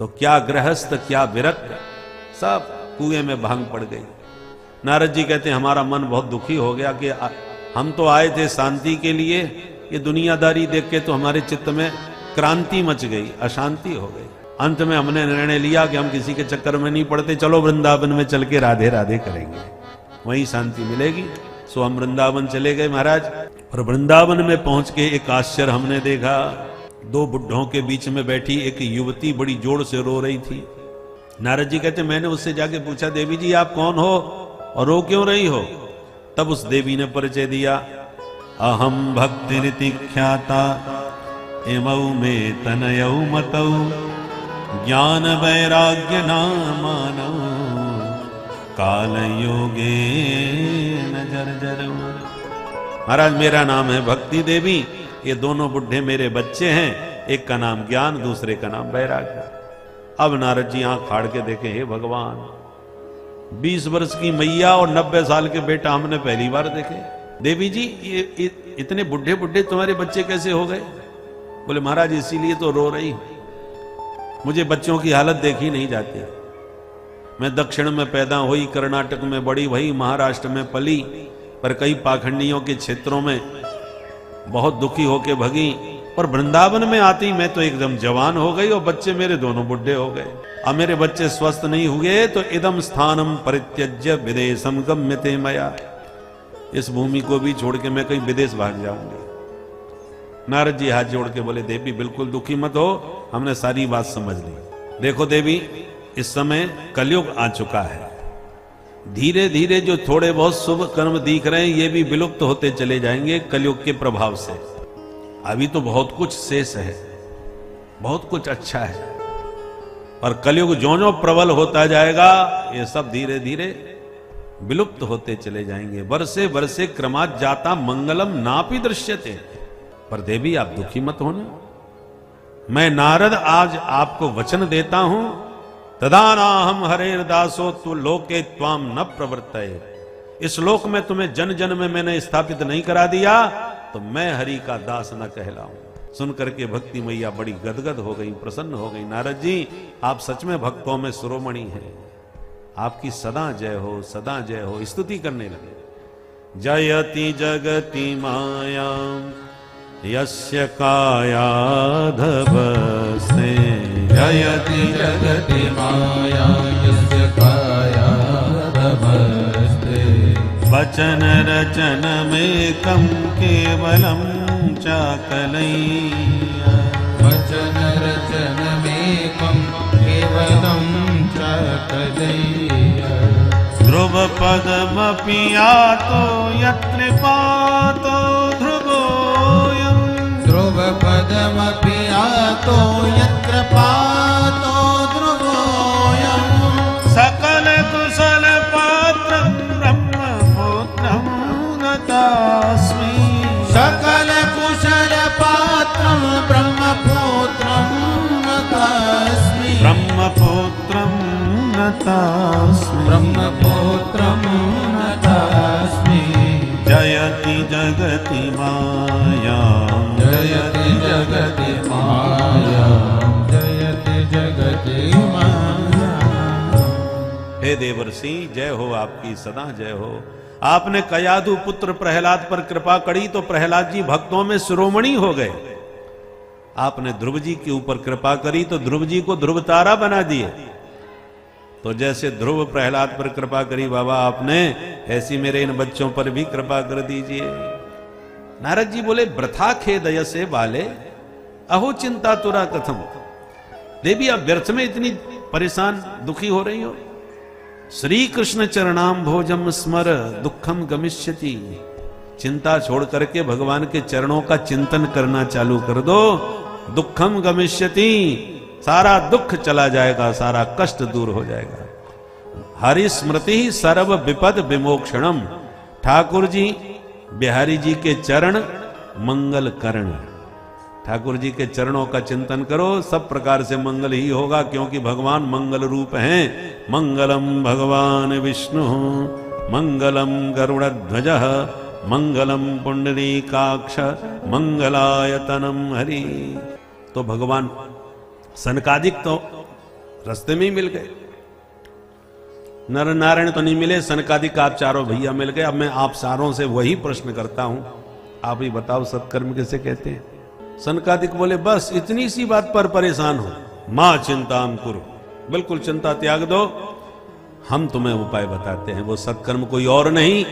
तो क्या गृहस्थ क्या विरक्त सब कुएं में भांग पड़ गई। नारद जी कहते हैं हमारा मन बहुत दुखी हो गया कि हम तो आए थे शांति के लिए, ये दुनियादारी देख के तो हमारे चित्त में क्रांति मच गई, अशांति हो गई। अंत में हमने निर्णय लिया कि हम किसी के चक्कर में नहीं पड़ते, चलो वृंदावन में चल के राधे राधे करेंगे, वहीं शांति मिलेगी। सो हम वृंदावन चले गए महाराज। और वृंदावन में पहुंच के एक आश्चर्य हमने देखा। दो बुढ़ों के बीच में बैठी एक युवती बड़ी जोर से रो रही थी। नारद जी कहते मैंने उससे जाके पूछा, देवी जी आप कौन हो और रो क्यों रही हो? तब उस देवी ने परिचय दिया, अहम भक्ति रीति ख्याता इमौ में तनयौ मतौ ज्ञान वैराग्य नामानो काल योगे न जर्जरौ। महाराज मेरा नाम है भक्ति देवी, ये दोनों बुढ़े मेरे बच्चे हैं, एक का नाम ज्ञान दूसरे का नाम वैराग्य। अब नारद जी आंख फाड़ के देखे, हे भगवान 20 वर्ष की मैया और 90 साल के बेटा हमने पहली बार देखे। देवी जी ये इतने बुढ़े बुढ़े तुम्हारे बच्चे कैसे हो गए? बोले महाराज इसीलिए तो रो रही, मुझे बच्चों की हालत देखी नहीं जाती। मैं दक्षिण में पैदा हुई, कर्नाटक में बड़ी भई, महाराष्ट्र में पली, पर कई पाखंडियों के क्षेत्रों में बहुत दुखी होके भगी, और वृंदावन में आती मैं तो एकदम जवान हो गई और बच्चे मेरे दोनों बुढ़े हो गए। अब मेरे बच्चे स्वस्थ नहीं हुए तो इदम स्थानम परित्यज्य विदेशम गम्यते मया, इस भूमि को भी छोड़ के मैं कहीं विदेश भाग जाऊंगी। नारद जी हाथ जोड़ के बोले, देवी बिल्कुल दुखी मत हो, हमने सारी बात समझ ली। देखो देवी इस समय कलयुग आ चुका है, धीरे धीरे जो थोड़े बहुत शुभ कर्म दिख रहे हैं ये भी विलुप्त होते चले जाएंगे कलयुग के प्रभाव से। अभी तो बहुत कुछ शेष है, बहुत कुछ अच्छा है, और कलयुग ज्यों-ज्यों प्रबल होता जाएगा ये सब धीरे धीरे विलुप्त होते चले जाएंगे। वर्षे वर्षे क्रमात् जाता मंगलम नापि दृश्यते। पर देवी आप दुखी मत होना, मैं नारद आज आपको वचन देता हूं, तदानाहम हरेर दासो तु लोके त्वाम न प्रवर्तये। इस लोक में तुम्हें जन जन में मैंने स्थापित नहीं करा दिया तो मैं हरि का दास न कहलाऊं। सुन करके भक्ति मैया बड़ी गदगद हो गई, प्रसन्न हो गई। नारद जी आप सच में भक्तों में शिरोमणि हैं, आपकी सदा जय हो, सदा जय हो। स्तुति करने लगे, जयति जगति माया यस्य कायाधवस्ते, जयति जगति माया यस्य कायाधवस्ते। वचन रचन में कम केवलम चाकलैया, वचन रचन में कम केवलम चाकलैया। ध्रुव पदमपि यातो यत्र पातो ध्रुवोऽयम्, ध्रुव पदमपि यातो यत्र पातो ध्रुवोऽयम्। सकल कुशल पात्रं ब्रह्मपुत्रं नतास्मि, सकल कुशल पात्रं ब्रह्मपुत्रं नतास्मि, ब्रह्मपुत्रं नतास्मि, ब्रह्मपुत्रं नतास्मि। जयति जगति माया, जयति जगति माया, जयति जगति माया। हे देवर्षि जय हो, आपकी सदा जय हो। आपने कयाधु पुत्र प्रहलाद पर कृपा करी तो प्रहलाद जी भक्तों में शिरोमणि हो गए। आपने ध्रुव जी के ऊपर कृपा करी तो ध्रुव जी को ध्रुव तारा बना दिए। तो जैसे ध्रुव प्रहलाद पर कृपा करी बाबा आपने, ऐसी मेरे इन बच्चों पर भी कृपा कर दीजिए। नारद जी बोले, वृथा खेदय से बाले अहो चिंता तुरा कथम। देवी आप व्यर्थ में इतनी परेशान दुखी हो रही हो। श्री कृष्ण चरणाम भोजम स्मर दुखम गमिष्यति। चिंता छोड़ करके भगवान के चरणों का चिंतन करना चालू कर दो, दुखम गमिष्यति, सारा दुख चला जाएगा, सारा कष्ट दूर हो जाएगा। हरि स्मृति सर्व विपद विमोक्षणम। ठाकुर जी बिहारी जी के चरण मंगल करण। ठाकुर जी के चरणों का चिंतन करो, सब प्रकार से मंगल ही होगा, क्योंकि भगवान मंगल रूप हैं। मंगलम भगवान विष्णु मंगलम गरुड़ध्वजः मंगलम पुंडरीकाक्ष मंगलायतनम हरि। तो भगवान सनकादिक तो रास्ते में ही मिल गए। नर नारायण तो नहीं मिले, सनकादिक आप चारों भैया मिल गए। अब मैं आप सारों से वही प्रश्न करता हूं, आप ही बताओ सत्कर्म किसे कहते हैं? सनकादिक बोले बस इतनी सी बात पर परेशान हो, मां चिंताम कुरु, बिल्कुल चिंता त्याग दो, हम तुम्हें उपाय बताते हैं। वो सत्कर्म कोई और नहीं,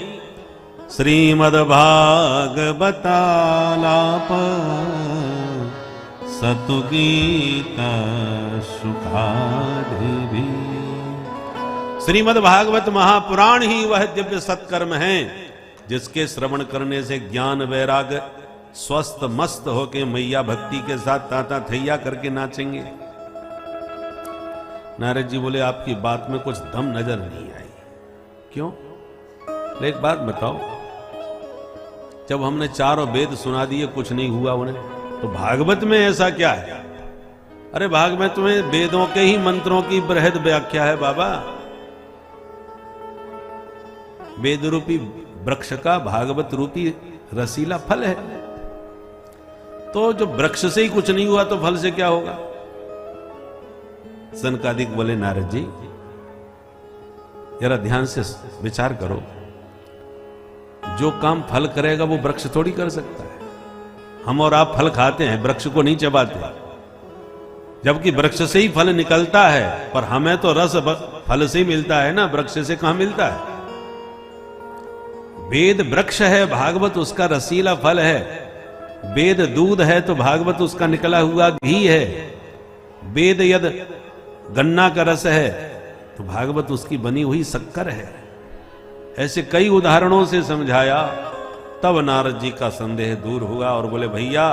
श्रीमद् भागवतालाप सतुगीत सुखाधिभी। श्रीमद् भागवत महापुराण ही वह दिव्य सत्कर्म है जिसके श्रवण करने से ज्ञान वैराग्य स्वस्थ मस्त होके मैया भक्ति के साथ ताता थैया करके नाचेंगे। नारद जी बोले आपकी बात में कुछ दम नजर नहीं आई। क्यों? एक बात बताओ, जब हमने चारों वेद सुना दिए कुछ नहीं हुआ उन्हें, तो भागवत में ऐसा क्या है? अरे भागवत में वेदों के ही मंत्रों की बृहद व्याख्या है बाबा। वेद रूपी वृक्ष का भागवत रूपी रसीला फल है। तो जो वृक्ष से ही कुछ नहीं हुआ तो फल से क्या होगा? सनकादिक बोले नारद जी जरा ध्यान से विचार करो, जो काम फल करेगा वो वृक्ष थोड़ी कर सकता है। हम और आप फल खाते हैं, वृक्ष को नहीं चबाते, जबकि वृक्ष से ही फल निकलता है। पर हमें तो रस फल से ही मिलता है ना, वृक्ष से कहां मिलता है? वेद वृक्ष है, भागवत उसका रसीला फल है। वेद दूध है तो भागवत उसका निकला हुआ घी है। वेद यद गन्ना का रस है तो भागवत उसकी बनी हुई शक्कर है। ऐसे कई उदाहरणों से समझाया, तब नारद जी का संदेह दूर हुआ और बोले भैया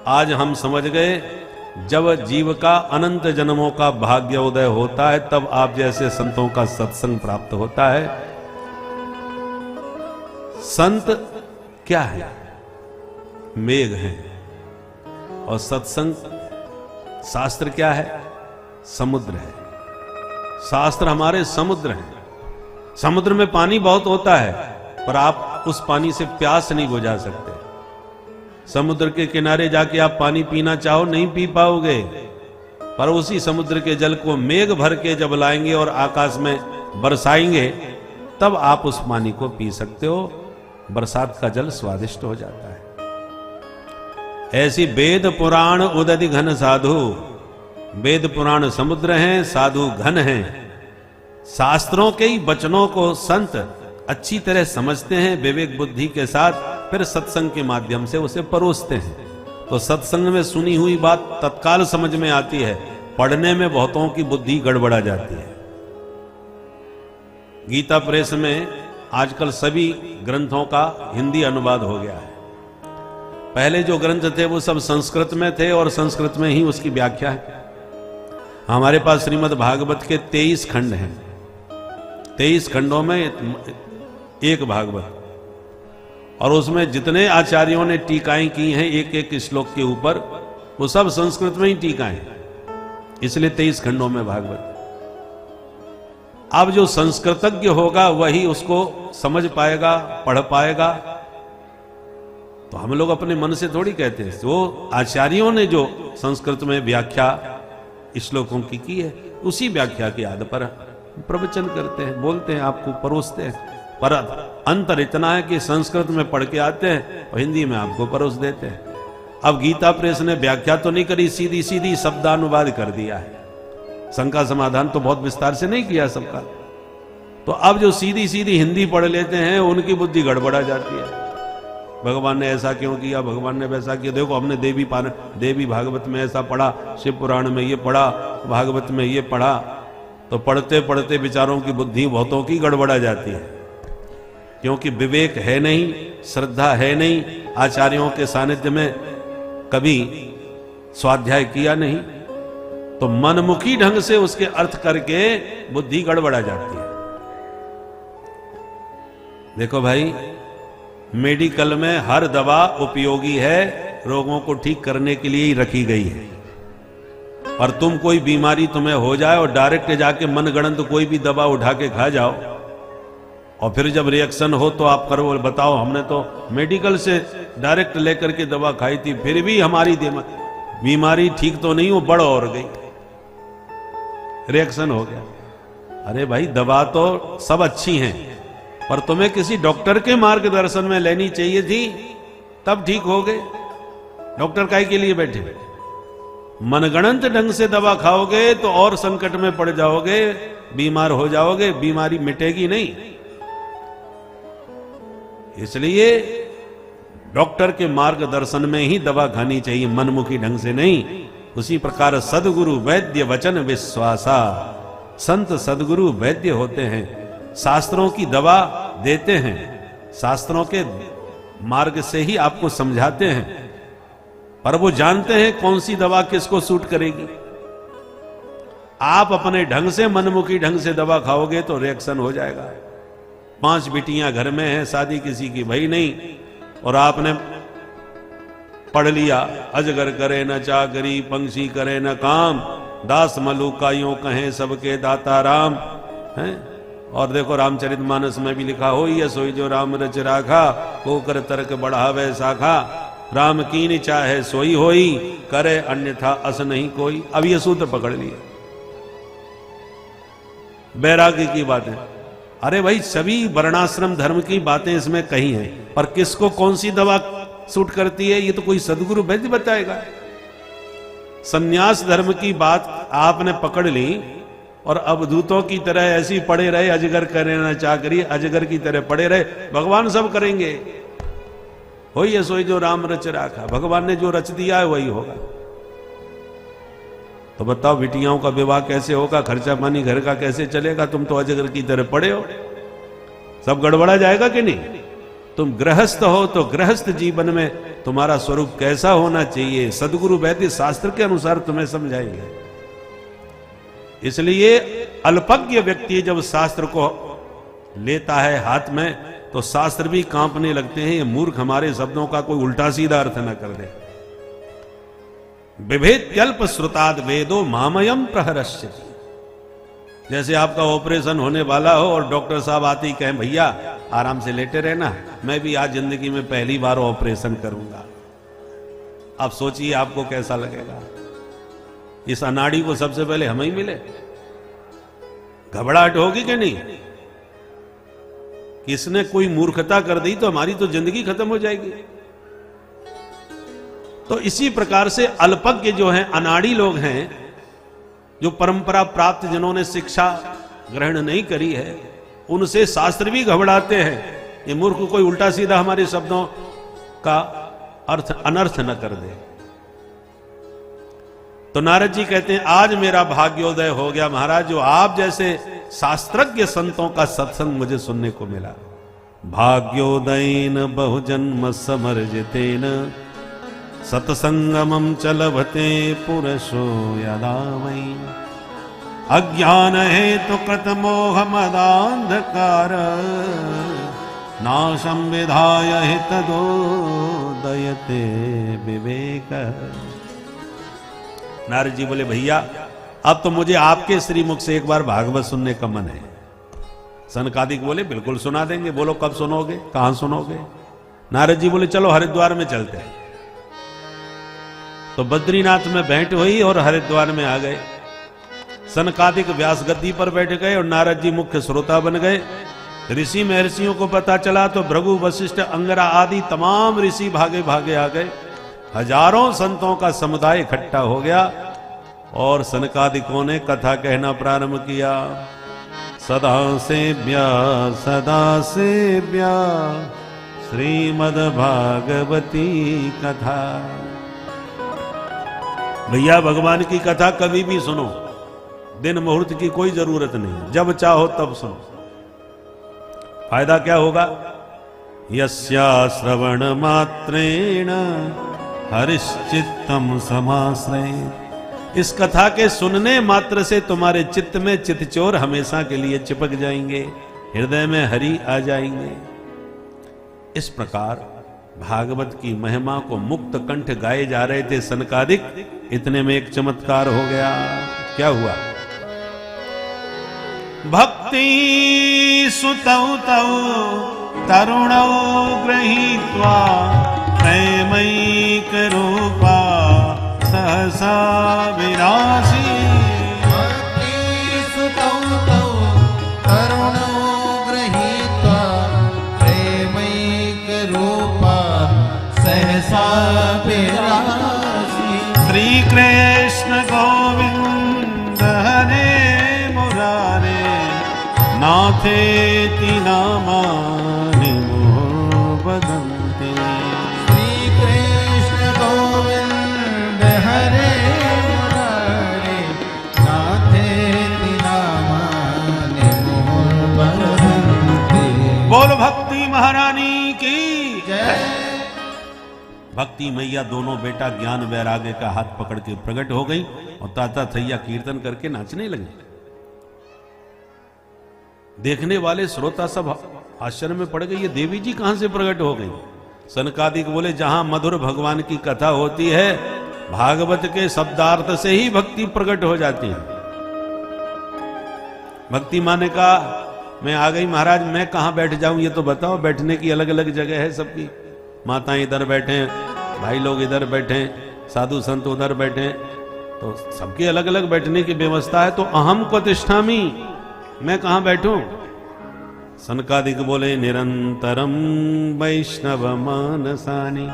आज हम समझ गए, जब जीव का अनंत जन्मों का भाग्योदय होता है तब आप जैसे संतों का सत्संग प्राप्त होता है। संत क्या है? मेघ है। और सत्संग शास्त्र क्या है? समुद्र है। शास्त्र हमारे समुद्र हैं। समुद्र में पानी बहुत होता है पर आप उस पानी से प्यास नहीं बुझा सकते। समुद्र के किनारे जाके आप पानी पीना चाहो नहीं पी पाओगे, पर उसी समुद्र के जल को मेघ भर के जब लाएंगे और आकाश में बरसाएंगे तब आप उस पानी को पी सकते हो। बरसात का जल स्वादिष्ट हो जाता है। ऐसी वेद पुराण उदधि घन साधु, वेद पुराण समुद्र हैं, साधु घन हैं। शास्त्रों के ही वचनों को संत अच्छी तरह समझते हैं विवेक बुद्धि के साथ, फिर सत्संग के माध्यम से उसे परोसते हैं। तो सत्संग में सुनी हुई बात तत्काल समझ में आती है, पढ़ने में बहुतों की बुद्धि गड़बड़ा जाती है। गीता प्रेस में आजकल सभी ग्रंथों का हिंदी अनुवाद हो गया है। पहले जो ग्रंथ थे वो सब संस्कृत में थे और संस्कृत में ही उसकी व्याख्या है। हमारे पास श्रीमद् भागवत के 23 खंड हैं। 23 खंडों में एक भागवत, और उसमें जितने आचार्यों ने टीकाएं की हैं एक एक श्लोक के ऊपर, वो सब संस्कृत में ही टीकाएं, इसलिए 23 खंडों में भागवत। अब जो संस्कृतज्ञ होगा वही उसको समझ पाएगा, पढ़ पाएगा। तो हम लोग अपने मन से थोड़ी कहते हैं, वो आचार्यों ने जो संस्कृत में व्याख्या श्लोकों की है उसी व्याख्या के आधार पर प्रवचन करते हैं, बोलते हैं, आपको परोसते हैं। पर अंतर इतना है कि संस्कृत में पढ़ के आते हैं और हिंदी में आपको परोस देते हैं। अब गीता प्रेस ने व्याख्या तो नहीं करी, सीधी सीधी शब्दानुवाद कर दिया है। शंका समाधान तो बहुत विस्तार से नहीं किया सबका। तो अब जो सीधी सीधी हिंदी पढ़ लेते हैं उनकी बुद्धि गड़बड़ा जाती है। भगवान ने ऐसा क्यों किया, भगवान ने वैसा किया। देखो हमने देवी भागवत में ऐसा पढ़ा, शिव पुराण में ये पढ़ा, भागवत में ये पढ़ा। तो पढ़ते पढ़ते विचारों की बुद्धि बहुतों की गड़बड़ा जाती है, क्योंकि विवेक है नहीं, श्रद्धा है नहीं, आचार्यों के सानिध्य में कभी स्वाध्याय किया नहीं, तो मनमुखी ढंग से उसके अर्थ करके बुद्धि गड़बड़ा जाती है। देखो भाई, मेडिकल में हर दवा उपयोगी है, रोगों को ठीक करने के लिए ही रखी गई है। और तुम कोई बीमारी तुम्हें हो जाए और डायरेक्ट जाके मनगढ़ंत कोई भी दवा उठा के खा जाओ, और फिर जब रिएक्शन हो तो आप करो, बताओ हमने तो मेडिकल से डायरेक्ट लेकर के दवा खाई थी, फिर भी हमारी बीमारी ठीक तो नहीं हो, बढ़ और गई। रिएक्शन हो गया। अरे भाई दवा तो सब अच्छी हैं, पर तुम्हें किसी डॉक्टर के मार्गदर्शन में लेनी चाहिए थी, तब ठीक हो गए। डॉक्टर काहे के लिए बैठे? मनगणंत ढंग से दवा खाओगे तो और संकट में पड़ जाओगे, बीमार हो जाओगे, बीमारी मिटेगी नहीं। इसलिए डॉक्टर के मार्गदर्शन में ही दवा खानी चाहिए, मनमुखी ढंग से नहीं। उसी प्रकार सदगुरु वैद्य वचन विश्वासा, संत सदगुरु वैद्य होते हैं, शास्त्रों की दवा देते हैं, शास्त्रों के मार्ग से ही आपको समझाते हैं, पर वो जानते हैं कौन सी दवा किसको सूट करेगी। आप अपने ढंग से, मनमुखी ढंग से दवा खाओगे तो रिएक्शन हो जाएगा। 5 बिटियां घर में हैं, शादी किसी की भई नहीं, और आपने पढ़ लिया अजगर करे न चाकरी, पंक्षी करे न काम, दास मलुकाइयों कहें सबके दाता राम हैं। और देखो रामचरितमानस में भी लिखा हो, ये सोई जो राम रच राखा, को कर तर्क बढ़ावे शाखा, राम कीन चाहे सोई होई, करे अन्यथा अस नहीं कोई। अब ये सूत्र पकड़ लिए, बैरागी की बातें। अरे भाई सभी वर्णाश्रम धर्म की बातें इसमें कही हैं, पर किसको कौन सी दवा सूट करती है ये तो कोई सदगुरु वैद्य बताएगा। सन्यास धर्म की बात आपने पकड़ ली और अवधूतों की तरह ऐसी पड़े रहे, अजगर करे ना चाकरी, अजगर की तरह पड़े रहे, भगवान सब करेंगे। हो ये सोई जो राम रच राखा, भगवान ने जो रच दिया है वही होगा। तो बताओ बिटियाओं का विवाह कैसे होगा, खर्चा पानी घर का कैसे चलेगा? तुम तो अजगर की तरह पड़े हो, सब गड़बड़ा जाएगा कि नहीं? तुम गृहस्थ हो तो गृहस्थ जीवन में तुम्हारा स्वरूप कैसा होना चाहिए, सदगुरु वैद्य शास्त्र के अनुसार तुम्हें समझाएंगे। इसलिए अल्पज्ञ व्यक्ति जब शास्त्र को लेता है हाथ में तो शास्त्र भी कांपने लगते हैं। ये मूर्ख हमारे शब्दों का कोई उल्टा सीधा अर्थ न कर दे। विभेद्यल्प श्रुताद वेदो मामयम प्रहरश्यति। जैसे आपका ऑपरेशन होने वाला हो और डॉक्टर साहब आते ही कहें भैया आराम से लेटे रहना, मैं भी आज जिंदगी में पहली बार ऑपरेशन करूंगा। अब सोचिए आपको कैसा लगेगा। इस अनाड़ी को सबसे पहले हम ही मिले, घबराहट होगी कि नहीं? किसने कोई मूर्खता कर दी तो हमारी तो जिंदगी खत्म हो जाएगी। तो इसी प्रकार से अल्पज्ञ जो हैं, अनाड़ी लोग हैं, जो परंपरा प्राप्त जिन्होंने शिक्षा ग्रहण नहीं करी है, उनसे शास्त्र भी घबराते हैं। ये मूर्ख कोई उल्टा सीधा हमारे शब्दों का अर्थ अनर्थ न कर दे। तो नारद जी कहते हैं आज मेरा भाग्योदय हो गया महाराज, जो आप जैसे शास्त्रज्ञ संतों का सत्संग मुझे सुनने को मिला। भाग्योदयेन बहुजन्म समर्जितेन सत्संगमं च लभते पुरुषो यदा वै अज्ञान हेतु कृत मोह मदांधकार नाशं विधाय हितदोदयते विवेक। नारद जी बोले भैया अब तो मुझे आपके श्रीमुख से एक बार भागवत सुनने का मन है। सनकादिक बोले बिल्कुल सुना देंगे। बोलो कब सुनोगे, कहां सुनोगे? नारद जी बोले चलो हरिद्वार में चलते हैं। तो बद्रीनाथ में भेंट हुई और हरिद्वार में आ गए। सनकादिक व्यास गद्दी पर बैठ गए और नारद जी मुख्य श्रोता बन गए। ऋषि महर्षियों को पता चला तो भृगु वशिष्ठ अंगरा आदि तमाम ऋषि भागे भागे आ गए। हजारों संतों का समुदाय इकट्ठा हो गया और सनकादिकों ने कथा कहना प्रारंभ किया। सदा सेव्या श्रीमद् भागवती कथा। भैया भगवान की कथा कभी भी सुनो, दिन मुहूर्त की कोई जरूरत नहीं, जब चाहो तब सुनो। फायदा क्या होगा? यस्या श्रवण मात्रेण हरिश्चित्तम समाश्रयेत्। इस कथा के सुनने मात्र से तुम्हारे चित्त में चितचोर हमेशा के लिए चिपक जाएंगे, हृदय में हरि आ जाएंगे। इस प्रकार भागवत की महिमा को मुक्त कंठ गाए जा रहे थे सनकादिक। इतने में एक चमत्कार हो गया। क्या हुआ? भक्ति सुतौ तौ तरुणौ गृहीत्वा प्रेमैक रूपा सहसा विरासी। भक्ति नाथेति नामानि मोह वदन्ति। श्री कृष्ण गोविंद हरे मुरारे नाथेति नामानि मोह वदन्ति। बोल भक्ति महारानी की जय। भक्ति मैया दोनों बेटा ज्ञान वैराग्य का हाथ पकड़ के प्रकट हो गई और ताता थैया कीर्तन करके नाचने लगे। देखने वाले श्रोता सब आश्चर्य में पड़ गए, ये देवी जी कहां से प्रकट हो गई। सनकादिक बोले, जहां मधुर भगवान की कथा होती है, भागवत के शब्दार्थ से ही भक्ति प्रकट हो जाती है। भक्ति माने का मैं आ गई महाराज, मैं कहां बैठ जाऊं ये तो बताओ। बैठने की अलग अलग जगह है सबकी। माताएं इधर बैठे, भाई लोग इधर बैठे, साधु संत उधर बैठे, तो सबके अलग अलग बैठने की व्यवस्था है। तो अहम प्रतिष्ठामी, मैं कहां बैठूं। सनकादिक बोले, निरंतरम वैष्णव मानसानी।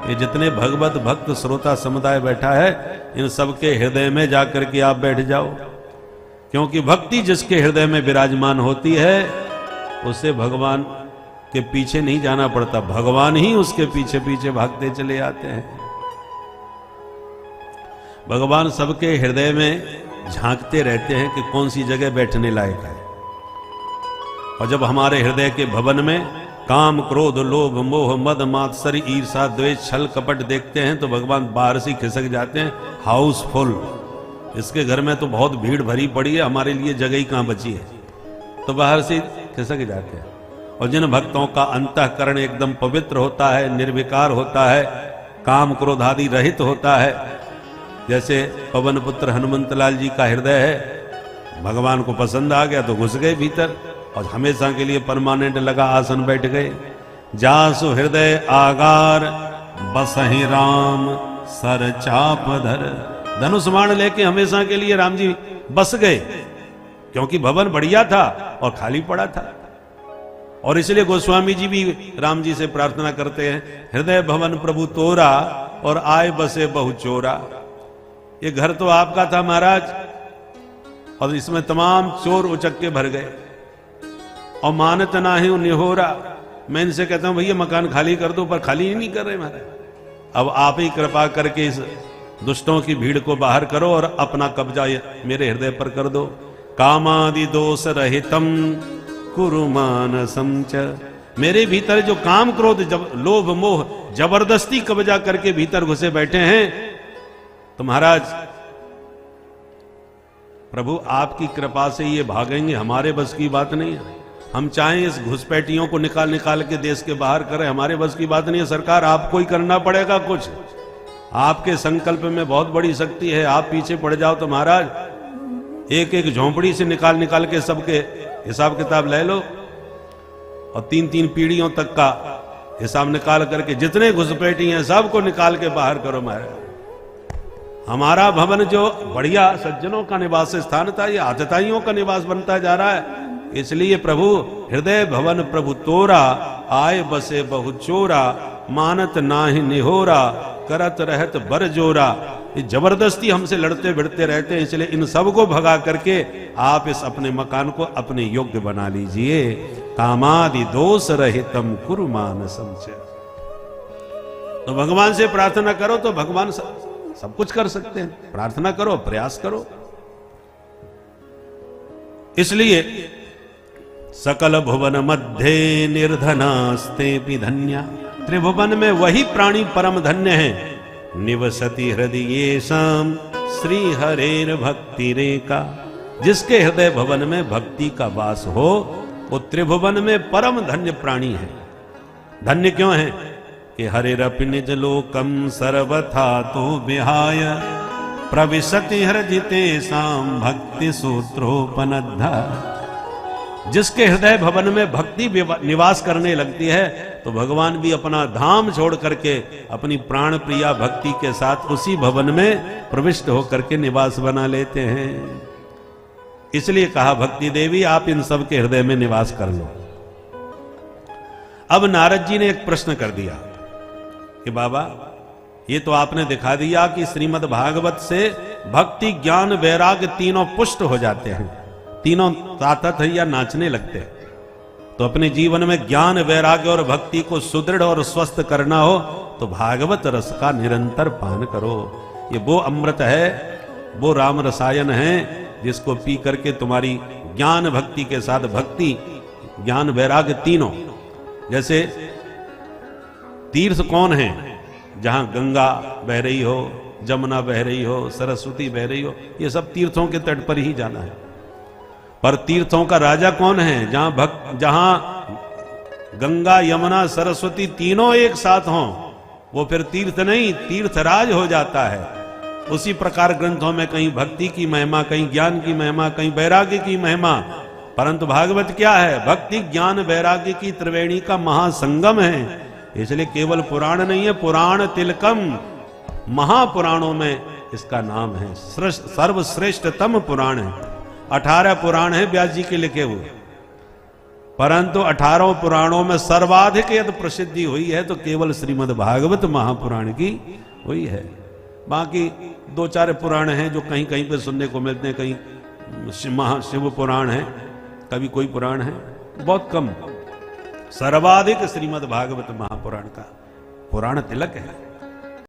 ये जितने भगवत भक्त श्रोता समुदाय बैठा है, इन सबके हृदय में जाकर के आप बैठ जाओ, क्योंकि भक्ति जिसके हृदय में विराजमान होती है, उससे भगवान के पीछे नहीं जाना पड़ता, भगवान ही उसके पीछे पीछे भागते चले आते हैं। भगवान सबके हृदय में झांकते रहते हैं कि कौन सी जगह बैठने लायक है। और जब हमारे हृदय के भवन में काम, क्रोध, लोभ, मोह, मद, मात्सर्य, ईर्षा, द्वेष, छल, कपट देखते हैं, तो भगवान बाहर से खिसक जाते हैं, हाउसफुल, इसके घर में तो बहुत भीड़ भरी पड़ी है, हमारे लिए जगह ही कहां बची है, तो बाहर से खिसक जाते हैं। और जिन भक्तों का अंतःकरण एकदम पवित्र होता है, निर्विकार होता है, काम क्रोध आदि रहित होता है, जैसे पवन पुत्र हनुमंत लाल जी का हृदय है, भगवान को पसंद आ गया तो घुस गए भीतर और हमेशा के लिए परमानेंट लगा आसन बैठ गए। जासु हृदय आगार बसहि राम सर चाप धर। धनुष बाण लेके हमेशा के लिए राम जी बस गए, क्योंकि भवन बढ़िया था और खाली पड़ा था। और इसलिए गोस्वामी जी भी राम जी से प्रार्थना करते हैं, हृदय भवन प्रभु तोरा और आए बसे बहु चोरा। ये घर तो आपका था महाराज, और इसमें तमाम चोर उचक के भर गए और मानत ना ही निहोरा। मैं इनसे कहता हूं भैया मकान खाली कर दो, पर खाली ही नहीं कर रहे महाराज। अब आप ही कृपा करके इस दुष्टों की भीड़ को बाहर करो और अपना कब्जा मेरे हृदय पर कर दो। कामादि दोष रहितम कुरु मानसं च। मेरे भीतर जो काम क्रोध लोभ मोह जबरदस्ती कब्जा करके भीतर घुसे बैठे हैं, तो महाराज प्रभु आपकी कृपा से ये भागेंगे, हमारे बस की बात नहीं है। हम चाहें इस घुसपैठियों को निकाल निकाल के देश के बाहर करें, हमारे बस की बात नहीं है। सरकार आपको ही करना पड़ेगा कुछ, आपके संकल्प में बहुत बड़ी शक्ति है। आप पीछे पड़ जाओ तो महाराज एक एक झोंपड़ी से निकाल निकाल के सबके हिसाब किताब ले लो और 3-3 पीढ़ियों तक का हिसाब निकाल करके जितने घुसपैठी हैं सबको निकाल के बाहर करो महाराज। हमारा भवन जो बढ़िया सज्जनों का निवास स्थान था, ये आतताइयों का निवास बनता जा रहा है। इसलिए प्रभु हृदय भवन प्रभु तोरा, आए बसे बहु चोरा, मानत नाहि निहोरा, करत रहत बर जोरा। ये जबरदस्ती हमसे लड़ते भिड़ते रहते हैं, इसलिए इन सबको भगा करके आप इस अपने मकान को अपने योग्य बना लीजिए। कामादि दोष रहितम कुरु मानसं च। तो भगवान से प्रार्थना करो तो भगवान सब कुछ कर सकते हैं। प्रार्थना करो, प्रयास करो। इसलिए सकल भुवन मध्य निर्धनास्ते धन्या। त्रिभुवन में वही प्राणी परम धन्य है। निवसति हृदय शाम श्री हरेर भक्ति रेखा। जिसके हृदय भवन में भक्ति का वास हो, वो त्रिभुवन में परम धन्य प्राणी है। धन्य क्यों है कि हरेरपि निज लोकम सर्वथा तो विहाय, प्रविशति हृदिते साम भक्ति सूत्रोपनद्धा। जिसके हृदय भवन में भक्ति निवास करने लगती है, तो भगवान भी अपना धाम छोड़ करके अपनी प्राण प्रिया भक्ति के साथ उसी भवन में प्रविष्ट होकर के निवास बना लेते हैं। इसलिए कहा भक्ति देवी आप इन सब के हृदय में निवास कर लो। अब नारद जी ने एक प्रश्न कर दिया कि बाबा ये तो आपने दिखा दिया कि श्रीमद् भागवत से भक्ति ज्ञान वैराग्य तीनों पुष्ट हो जाते हैं, तीनों ताता थैया नाचने लगते हैं। तो अपने जीवन में ज्ञान वैराग्य और भक्ति को सुदृढ़ और स्वस्थ करना हो तो भागवत रस का निरंतर पान करो। ये वो अमृत है, वो राम रसायन है जिसको पी करके तुम्हारी ज्ञान भक्ति के साथ भक्ति ज्ञान वैराग्य तीनों, जैसे तीर्थ कौन है, जहां गंगा बह रही हो, जमुना बह रही हो, सरस्वती बह रही हो, ये सब तीर्थों के तट पर ही जाना है। पर तीर्थों का राजा कौन है, जहां गंगा यमुना सरस्वती तीनों एक साथ हों, वो फिर तीर्थ नहीं तीर्थराज हो जाता है। उसी प्रकार ग्रंथों में कहीं भक्ति की महिमा, कहीं ज्ञान की महिमा, कहीं वैराग्य की महिमा, परंतु भागवत क्या है, भक्ति ज्ञान वैराग्य की त्रिवेणी का महासंगम है। इसलिए केवल पुराण नहीं है, पुराण तिलकम, महापुराणों में इसका नाम है, सर्वश्रेष्ठतम पुराण है। 18 पुराण है व्यास जी के लिखे हुए, परंतु 18 पुराणों में सर्वाधिक यदि प्रसिद्धि हुई है तो केवल श्रीमद् भागवत महापुराण की हुई है। बाकी 2-4 पुराण हैं जो कहीं कहीं पे सुनने को मिलते हैं, कहीं शिव पुराण है, कभी कोई पुराण है, बहुत कम। सर्वाधिक श्रीमद् भागवत महापुराण का पुराण तिलक है।